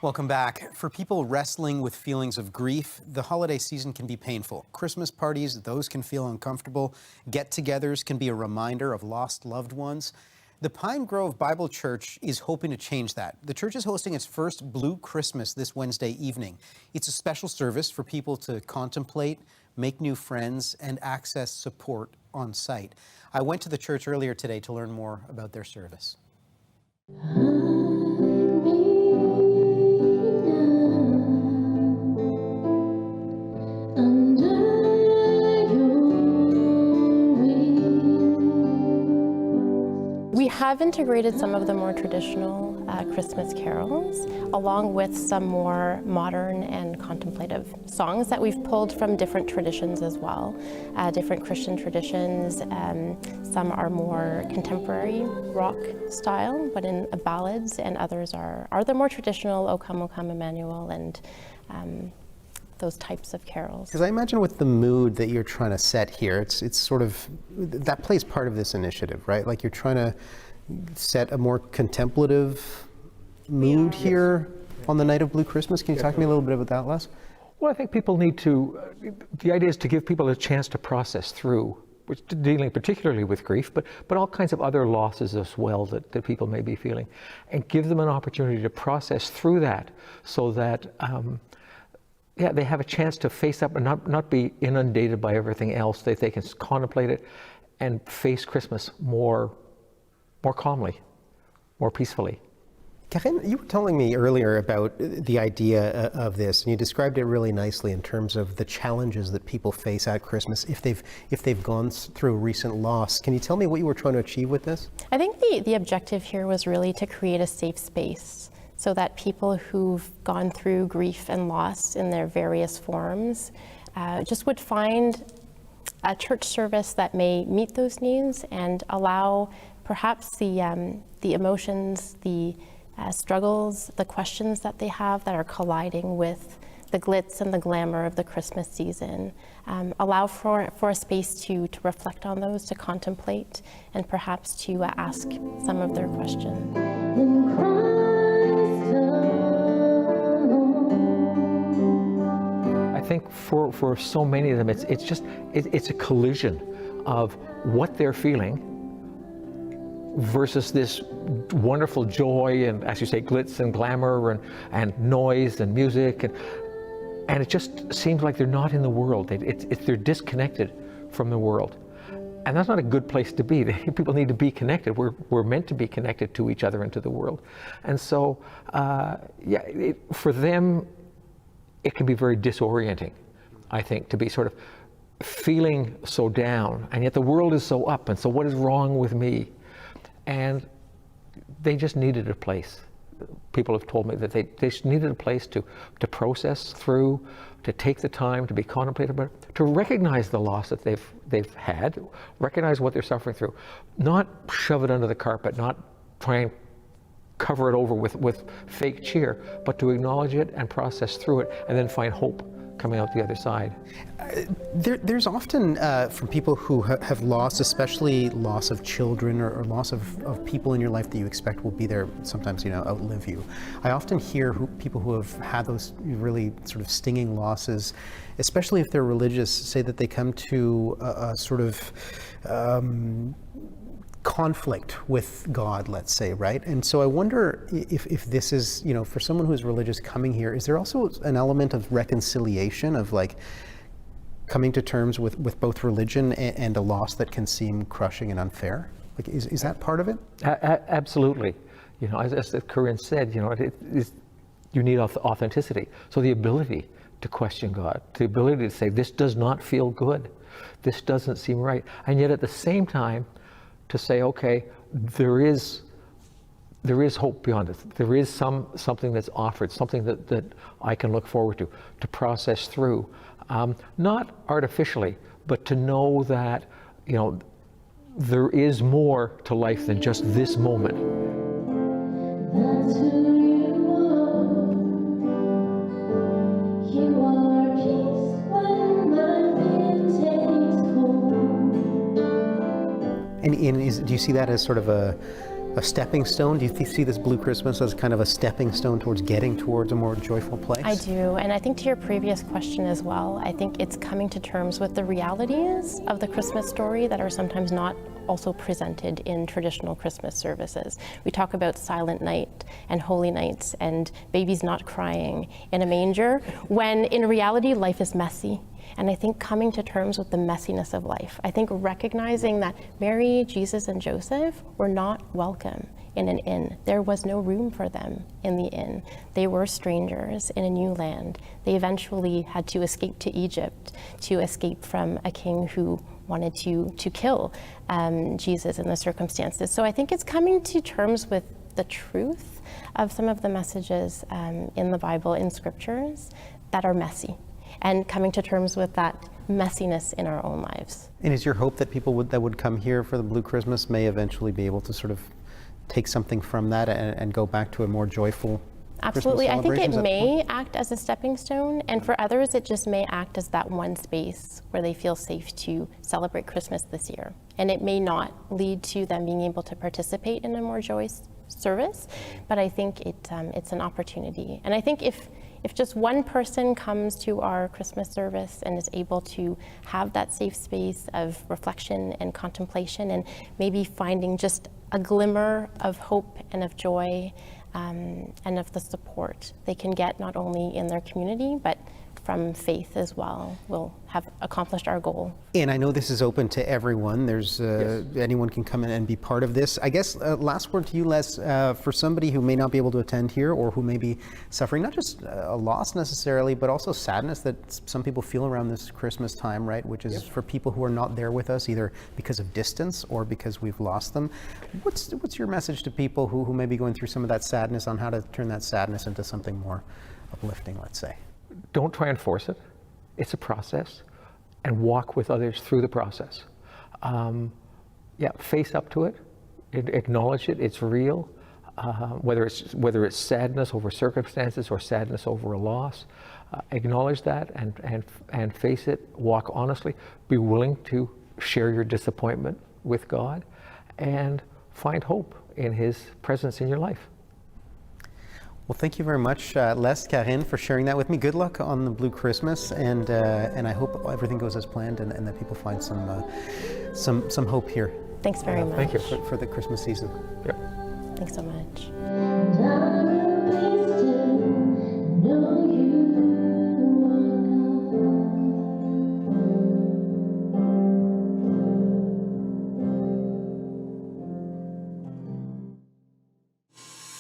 Welcome back. For people wrestling with feelings of grief, the holiday season can be painful. Christmas parties, those can feel uncomfortable. Get-togethers can be a reminder of lost loved ones. The Pine Grove Bible Church is hoping to change that. The church is hosting its first Blue Christmas this Wednesday evening. It's a special service for people to contemplate, make new friends, and access support on site. I went to the church earlier today to learn more about their service. We have integrated some of the more traditional Christmas carols, along with some more modern and contemplative songs that we've pulled from different traditions as well, different Christian traditions. Some are more contemporary rock style, but in ballads, and others are the more traditional O Come, Emmanuel, and those types of carols. Because I imagine with the mood that you're trying to set here, it's sort of, that plays part of this initiative, right? Like you're trying to set a more contemplative mood here on the night of Blue Christmas. Can you talk to me a little bit about that, Les? Well, I think people need to, the idea is to give people a chance to process through, which dealing particularly with grief, but all kinds of other losses as well that people may be feeling, and give them an opportunity to process through that so that they have a chance to face up and not be inundated by everything else. They can contemplate it and face Christmas more calmly, more peacefully. Karen, you were telling me earlier about the idea of this, and you described it really nicely in terms of the challenges that people face at Christmas if they've gone through recent loss. Can you tell me what you were trying to achieve with this? I think the objective here was really to create a safe space so that people who've gone through grief and loss in their various forms just would find a church service that may meet those needs and allow perhaps the emotions, the struggles, the questions that they have that are colliding with the glitz and the glamour of the Christmas season, allow for a space to reflect on those, to contemplate, and perhaps to ask some of their questions. I think for so many of them, it's a collision of what they're feeling versus this wonderful joy and, as you say, glitz and glamour and noise and music, and it just seems like they're not in the world. They're disconnected from the world, and that's not a good place to be. People need to be connected. We're meant to be connected to each other and to the world, and so for them, it can be very disorienting, I think, to be sort of feeling so down, and yet the world is so up, and so what is wrong with me? And they just needed a place. People have told me that they just needed a place to process through, to take the time to be contemplative, but to recognize the loss that they've had, recognize what they're suffering through, not shove it under the carpet, not try and cover it over with fake cheer, but to acknowledge it and process through it, and then find hope coming out the other side. There's often, from people who have lost, especially loss of children or loss of people in your life that you expect will be there, sometimes, outlive you. I often hear people who have had those really sort of stinging losses, especially if they're religious, say that they come to a sort of conflict with God, let's say, right? And so I wonder if this is, for someone who's religious coming here, is there also an element of reconciliation, of like coming to terms with both religion and a loss that can seem crushing and unfair? Like, is that part of it? Absolutely. As Corinne said, you need authenticity. So the ability to question God, the ability to say, this does not feel good, this doesn't seem right, and yet at the same time, to say, okay, there is hope beyond it. There is something that's offered, something that I can look forward to process through, not artificially, but to know that there is more to life than just this moment. That's who you are. You are peace when my fear takes hold. And do you see that as sort of a stepping stone? Do you see this Blue Christmas as kind of a stepping stone towards getting towards a more joyful place? I do, and I think to your previous question as well, I think it's coming to terms with the realities of the Christmas story that are sometimes not also presented in traditional Christmas services. We talk about Silent Night and Holy Nights and babies not crying in a manger, when in reality life is messy. And I think coming to terms with the messiness of life, I think recognizing that Mary, Jesus, and Joseph were not welcome in an inn. There was no room for them in the inn. They were strangers in a new land. They eventually had to escape to Egypt to escape from a king who wanted to kill Jesus in the circumstances. So I think it's coming to terms with the truth of some of the messages in the Bible, in scriptures, that are messy, and coming to terms with that messiness in our own lives. And is your hope that people that would come here for the Blue Christmas may eventually be able to sort of take something from that and go back to a more joyful Absolutely. Christmas I think it celebrations may act as a stepping stone, and for others it just may act as that one space where they feel safe to celebrate Christmas this year. And it may not lead to them being able to participate in a more joyous service, but I think it's an opportunity. And I think if just one person comes to our Christmas service and is able to have that safe space of reflection and contemplation, and maybe finding just a glimmer of hope and of joy, and of the support they can get not only in their community, but from faith as well, we'll have accomplished our goal. And I know this is open to everyone. There's anyone can come in and be part of this. I guess last word to you, Les, for somebody who may not be able to attend here, or who may be suffering not just a loss necessarily, but also sadness that some people feel around this Christmas time, right? Which is for people who are not there with us, either because of distance or because we've lost them. What's your message to people who may be going through some of that sadness, on how to turn that sadness into something more uplifting, let's say? Don't try and force it. It's a process, and walk with others through the process. Face up to it, acknowledge it. It's real. Whether it's sadness over circumstances or sadness over a loss, acknowledge that and face it. Walk honestly. Be willing to share your disappointment with God, and find hope in His presence in your life. Well, thank you very much, Les, Karine, for sharing that with me. Good luck on the Blue Christmas, and I hope everything goes as planned, and that people find some hope here. Thanks very much. Thank you. For the Christmas season. Yep. Thanks so much. And I'm pleased to know